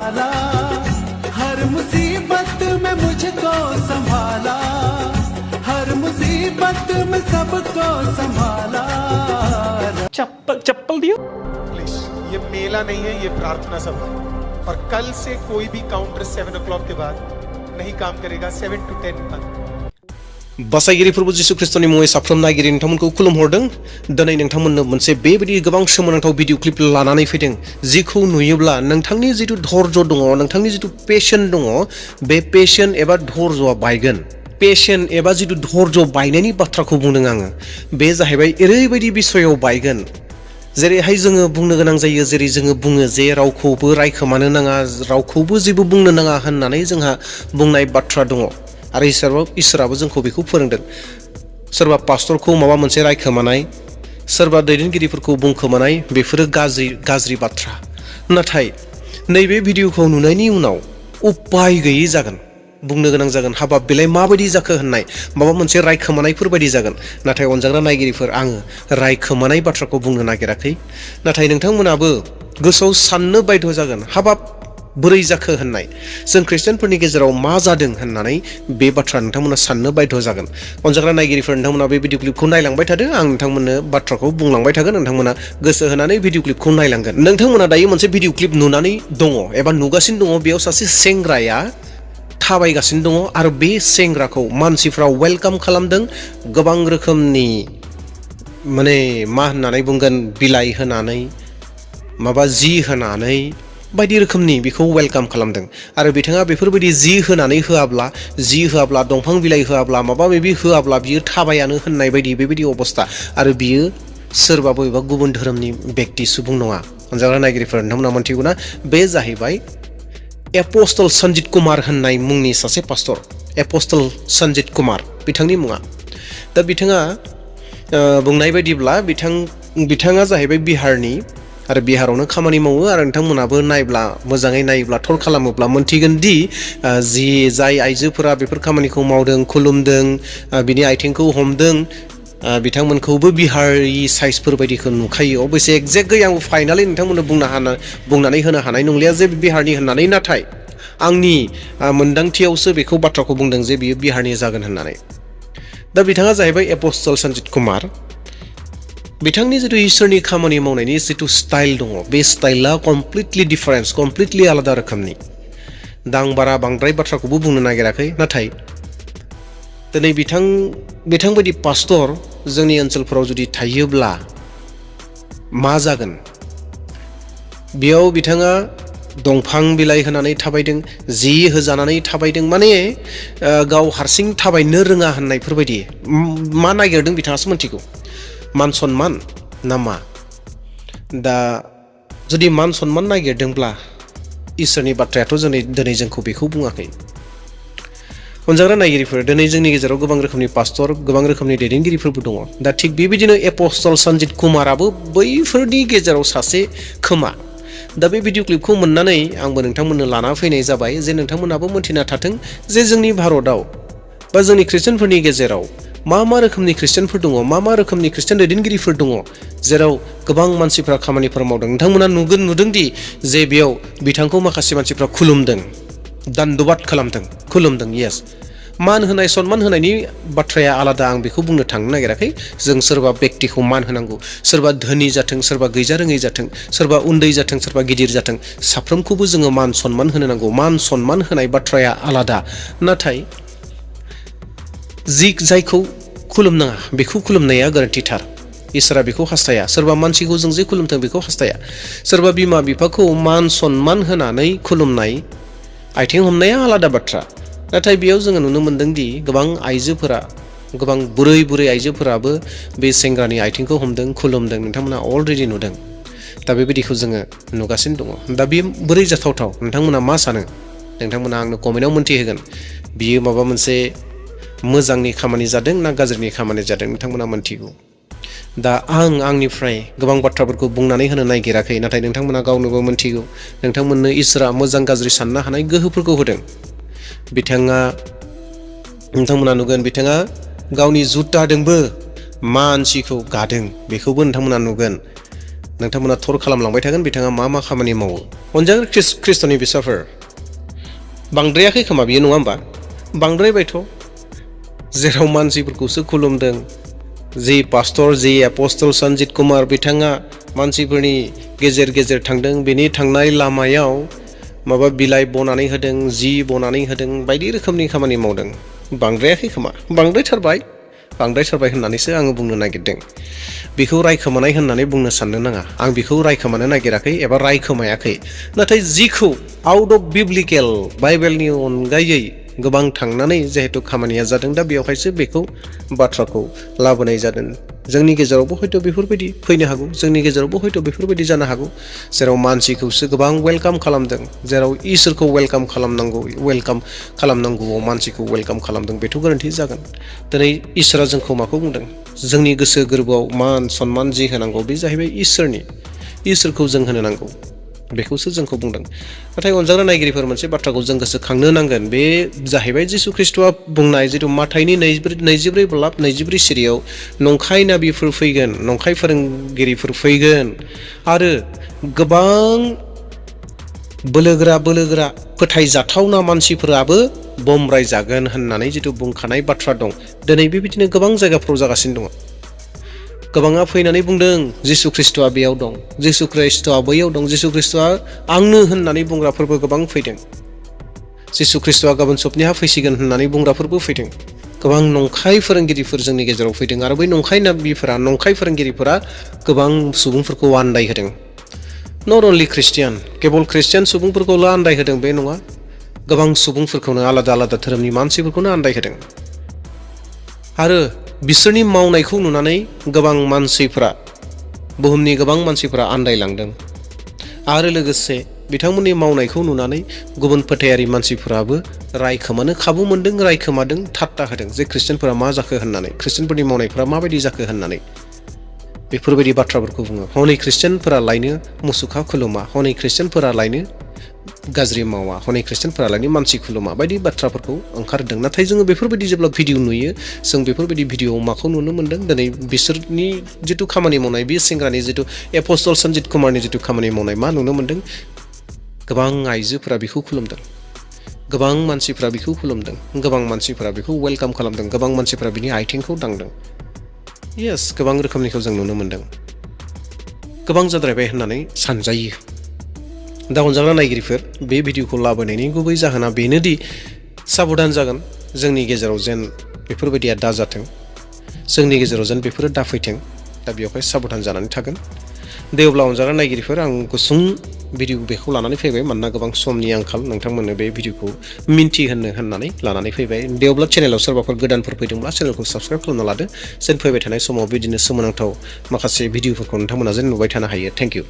हर मुसीबत में मुझको संभाला, हर मुसीबत में सबको संभाला। चप्पल दियो प्लीज, ये मेला नहीं है, ये प्रार्थना सभा है। और कल से कोई भी काउंटर 7 o'clock के बाद नहीं काम करेगा। 7 to 10 बंद। बासायगिरि प्रभु जिसु ख्रिस्टनि मुङै साफ्रोम नायगिरि नोंथांमोनखौ खुलुमहरदों। दिनै नोंथांमोननो मोनसे बेबायदि गोबां सोमोनांथाव भिडिअ क्लिप लानानै फैदों, जिखौ नुयोब्ला नोंथांनि जिथु धैर्य दङ, नोंथांनि जिथु पेशन दङ, बे पेशन एबा धैर्यआ बायगोन। पेशन एबा जिथु धैर्य बायनायनि बाथ्राखौ बुंदों आङो। बे जाहैबाय ओरैबायदि बिसयाव बायगोन जेरैहाय जोङो बुंनो गोनां जायो, जेरै जोङो बुङो जे रावखौबो रायखोमानो नाङा, रावखौबो जेबो बुंनो नाङा होननानै जोंहा बुंनाय बाथ्रा दङ। आरो इसोराबो जोंखौ बेखौ फोरोंदों। सोरबा पास्टरखौ माबा मोनसे रायखोमानाय, सोरबा दैदेनगिरिफोरखौ बुंखोमानाय, बेफोरो गाज्रि बाथ्रा। नाथाय नैबे भिडिअखौ नुनायनि उनाव उपाय गैयै जागोन, बुंनो गोनां जागोन हाबाब बेलाय माबायदि जाखो होननाय, माबा मोनसे रायखोमानायफोर बायदि जागोन। नाथाय अनजाग्रा नायगिरिफोर, आङो रायखोमानाय बाथ्राखौ बुंनो नागिराखै। नाथाय नोंथांमोनाबो गोसोआव साननो बायध' जागोन, हाबाब बोरै जाखो होननाय, जों ख्रिस्टियानफोरनि गेजेराव मा जादों होननानै बे बाथ्रा नोंथांमोना साननो बायध' जागोन। अनजाग्रा नायगिरिफोर, नोंथांमोना बे भिडिअ क्लिपखौ नायलांबाय थादो, आं नोंथांमोननो बाथ्राखौ बुंलांबाय थागोन, नोंथांमोना गोसो होनानै भिडिअ क्लिपखौ नायलांगोन। नोंथांमोना दायो मोनसे भिडिअ क्लिप नुनानै दङ एबा नुगासिनो दङ, बेयाव सासे सेंग्राया थाबायगासिनो दङ आरो बे सेंग्राखौ मानसिफ्रा वेलकाम खालामदों। गोबां रोखोमनि माने मा होननानै बुंगोन, बिलाइ होनानै, माबा जि होनानै, बायदि रोखोमनि बेखौ वेलकाम खालामदों। आरो बिथाङा बेफोरबायदि जि होनानै होआब्ला दंफां बिलाइ होआब्ला, माबा माबि होआब्ला बियो थाबायानो होननाय बायदि बेबायदि अबस्था। आरो बियो सोरबा बबेबा गुबुन धोरोमनि बेक्ति सुबुं नङा। अनजाग्रा नायगिरिफोर, नोंथांमोना मोनथिगौ ना, बे जाहैबाय एपस्टल सन्जित कुमार होननाय मुंनि सासे पास्टर। एपस्टल सन्जित कुमार बिथांनि मुङा। दा बिथाङा बुंनाय बायदिब्ला बिथाङा जाहैबाय बिहारनि, आरो बिहारावनो खामानि मावो। आरो नोंथांमोनाबो नायब्ला, मोजाङै नायोब्ला, थर खालामोब्ला मोनथिगोन दि जाय आइजोफोरा बेफोर खामानिखौ मावदों, खुलुमदों, बिनि आथिंखौ हमदों, बिथांमोनखौबो बिहारि साइजफोर बायदिखौ नुखायो। अबयसे एक्जेक्टयै आं फाइनालि नोंथांमोननो बुंनानै होनो हानाय नंलिया जे बिहारनि होननानै, नाथाय आंनि मोन्दांथियावसो बेखौ बाथ्राखौ बुंदों जे बियो बिहारनि जागोन होननानै। दा बिथाङा जाहैबाय एपस्टल सन्जित कुमार। बिथांनि जिथु इसोरनि खामानि मावनायनि जिथु स्टाइल दङ, बे स्टाइला कमप्लिटलि डिफारेन्स, कमप्लिटलि आलादा रोखोमनि। दा आं बांद्राय बाथ्राखौबो बुंनो नागिराखै। नाथाय दिनै बिथांबायदि पास्टर जोंनि ओनसोलफोराव जुदि थायोब्ला मा जागोन? बेयाव बिथाङा दंफां बिलाइ होनानै थाबायदों, जि होजानानै थाबायदों, माने गाव हारसिं थाबायनो रोङा होननायफोरबायदि। मा नागिरदों बिथाङासो मिथिगौ, मान सन्मान ना मा? दा जुदि मान सन्मान नागिरदोंब्ला इसोरनि बाथ्रायाथ' दिनै जोंखौ बेखौ बुङाखै। अनजाग्रा नायगिरिफोर, दिनै जोंनि गेजेराव गोबां रोखोमनि पास्टर, गोबां रोखोमनि दैदेनगिरिफोरबो दङ। दा थिग बेबायदिनो एपस्टल सन्जित कुमाराबो बैफोरनि गेजेराव सासे खोमा। दा बे भिडिअ क्लिपखौ मोननानै आंबो नोंथांमोननो लाना फैनाय जाबाय, जे नोंथांमोनाबो मोनथिना थाथों जे जोंनि भारताव बा जोंनि ख्रिस्टियानफोरनि गेजेराव मा रोखोमनि ख्रिस्टियानफोर दङ, मा रोखोमनि ख्रिस्टियान दैदेनगिरिफोर दङ, जेराव गोबां मानसिफ्रा खामानिफोर मावदों। नोंथांमोना नुदोंदि जे बेयाव बिथांखौ माखासे मानसिफ्रा खुलुमदों, दान्डबाद खुलुमदों। येस, मान होनाय, सन्मान होनायनि बाथ्राया आलादा, आं बेखौ बुंनो थांनो नागिराखै। जों सोरबा बेक्तिखौ मान होनांगौ, सोरबा धोनि जाथों, सोरबा गैजारोङै जाथों, सोरबा उन्दै जाथों, सोरबा गिदिर जाथों, साफ्रोमखौबो जोङो मान सन्मान होनो नांगौ। मान सन्मान होनाय बाथ्राया आलादा। नाथाय जायखौ खुलुमनाङा बेखौ खुलुमनाया गोरोन्थिथार। इसोरा बेखौ हास्थाया। सोरबा मानसिखौ जों जे खुलुमथों बेखौ हास्थाया। सोरबा बिमा बिफाखौ मान सन्मान होनानै खुलुमनाय, आथिं हमनाया आलादा बाथ्रा। नाथाय बेयाव जोङो नुनो मोन्दों दि गोबां आइजोफोरा, गोबां बुरै आइजोफोराबो बे सेंग्रानि आथिंखौ हमदों, खुलुमदों। नोंथांमोना अलरेडि नुदों। दा बेबायदिखौ जोङो नुगासिनो दङ। दा बेयो बोरै जाथावथाव? नोंथांमोना मा सानो? नोंथांमोना आंनो कमेन्टआव मोन्थिहोगोन। बियो माबा मोनसे मोजांनि खामानि जादों ना गाज्रिनि खामानि जादों, नोंथांमोना मोन्थिगौ। दा आंनिफ्राय गोबां बाथ्राफोरखौ बुंनानै होनो नागिराखै, नाथाय नोंथांमोना गावनोबो मोन्थिगौ। नोंथांमोननो इसोरा मोजां गाज्रि साननो हानाय गोहोफोरखौ होदों। नोंथांमोना नुगोन, बिथाङा गावनि जुटाजोंबो मानसिखौ गादों, बेखौबो नोंथांमोना नुगोन। नोंथांमोना थर खालामलांबाय थागोन बिथाङा मा मा खामानि मावो अनजाग्रा ख्रिस्ट'नि फिसाफोर बांद्रायाखै खोमा बियो नङा होमबा बांद्रायबायथ' जेराव मानसिफोरखौसो खुलुमदों जि पास्टर जि एपस्टल सन्जित कुमार बिथाङा मानसिफोरनि गेजेर गेजेर थांदों बेनि थांनाय लामायाव माबा बिलाइ बनानै होदों जि बनानै होदों बायदि रोखोमनि खामानि मावदों बांद्रायाखै खोमा बांद्रायथारबाय होननानैसो आङो बुंनो नागिरदों बेखौ रायखोमानाय होननानै बुंनो साननो नाङा आं बेखौ रायखोमानो नागिराखै एबा रायखोमायाखै नाथाय जिखौ आउट अफ बिब्लिकेल बाइबेलनि अनगायै गोबां थांनानै जिहेतु खामानिया जादों दा बेवहायसो बेखौ बाथ्राखौ लाबोनाय जादों जोंनि गेजेरावबो हयथ' बेफोरबायदि फैनो हागौ जोंनि गेजेरावबो हयथ' बेफोरबायदि जानो हागौ जेराव मानसिखौसो गोबां वेलकाम खालामदों जेराव इसोरखौ वेलकाम खालामनांगौआव मानसिखौ वेलकाम खालामदों बेथ' गोरोन्थि जागोन दिनै इसोरा जोंखौ माखौ बुंदों जोंनि गोसो गोरबोआव मान सन्मान जि होनांगौ बे जाहैबाय इसोरखौ जों होनो नांगौ बेखौसो जोंखौ बुंदों नाथाय अनजाग्रा नायगिरिफोर मोनसे बाथ्राखौ जों गोसोखांनो नांगोन बे जाहैबाय जिसु ख्रिस्ट'आ बुंनाय जिथु माथाइनि 24 सिरियाव नंखाय नाबिफोर फैगोन नंखाय फोरोंगिरिफोर फैगोन आरो गोबां बोलोगोरा फोथायजाथावना मानसिफोराबो बमब्राय जागोन होननानै जिथु बुंखानाय बाथ्रा दं दिनै बेबायदिनो गोबां जायगाफ्राव जागासिनो दङ गोबाङा फैनानै बुंदों जिसु ख्रिस्ट'आ बेयाव दं जिसु ख्रिस्ट'आ बैयाव दं जिसु ख्रिस्ट'आ आंनो होननानै बुंग्राफोरबो गोबां फैदों जिसु ख्रिस्ट'आ गाबोन सप्ताहा फैसिगोन होननानै बुंग्राफोरबो फैदों गोबां नंखाय फोरोंगिरिफोर जोंनि गेजेराव फैदों आरो बै नंखाय फोरोंगिरिफोरा गोबां सुबुंफोरखौ आन्दायहोदों नट अनलि ख्रिस्टियान केबल ख्रिस्टियान सुबुंफोरखौल' आन्दायहोदों बे नङा गोबां सुबुंफोरखौनो आलादा धोरोमनि मानसिफोरखौनो आन्दायहोदों आरो बिसोरनि मावनायखौ नुनानै गोबां मानसिफोरा बुहुमनि गोबां मानसिफोरा आन्दायलांदों आरो लोगोसे बिथांमोननि मावनायखौ नुनानै गुबुन फोथायारि मानसिफोराबो रायखोमानो खाबु मोनदों रायखोमादों ठाट्टा होदों जे ख्रिस्टियानफोरा मा जाखो होननानै ख्रिस्टियानफोरनि मावनायफोरा माबायदि जाखो होननानै बेफोरबायदि बाथ्राफोरखौ बुङो हनै ख्रिस्टियानफोरा लायनो मुसुखा खुलुमा हनै ख्रिस्टियानफोरा लायनो गाज्रि मावा हनै ख्रिस्टियानफोरा लायनो मानसि खुलुमा बायदि बाथ्राफोरखौ ओंखारदों नाथाय जोङो बेफोरबायदि जेब्ला भिडिअ नुयो जों बेफोरबायदि भिडिअआव माखौ नुनो मोन्दों दिनै बिसोरनि जिथु खामानि मावनाय बे सेंग्रानि जिथु एपस्टल सन्जित कुमारनि जिथु खामानि मावनाय मा नुनो मोन्दों गोबां आइजोफोरा बेखौ खुलुमदों गोबां मानसिफोरा बेखौ खुलुमदों गोबां मानसिफोरा बेखौ वेलकाम खालामदों गोबां मानसिफोरा बिनि आथिंखौ दांदों येस गोबां रोखोमनिखौ जों नुनो मोन्दों गोबां जाद्रायबाय होननानै सानजायो दा अनजाग्रा नायगिरिफोर बे भिडिअखौ लाबोनायनि गुबै जाहोना बेनोदि साबधान जागोन जोंनि गेजेराव जेन बेफोरबायदिया दाजाथों जोंनि गेजेराव जेन बेफोरो दाफैथों दा बेवहाय साबधान जानानै थागोन दे अब्ला अनजाग्रा नायगिरिफोर आं गुसुं भिडिअ बेखौ लानानै फैबाय मानोना गोबां समनि आंखाल नोंथांमोननो बे भिडिअखौ मिन्थिहोनो होननानै लानानै फैबाय दे अब्ला चेनेलाव सोरबाफोर गोदानफोर फैदोंब्ला चेनेलखौ साबस्क्राइब खालामना लादो जेन फैबाय थानाय समाव बिदिनो सोमोनांथाव माखासे भिडिअफोरखौ नोंथांमोना जेन नुबाय थानो हायो थेंक इउ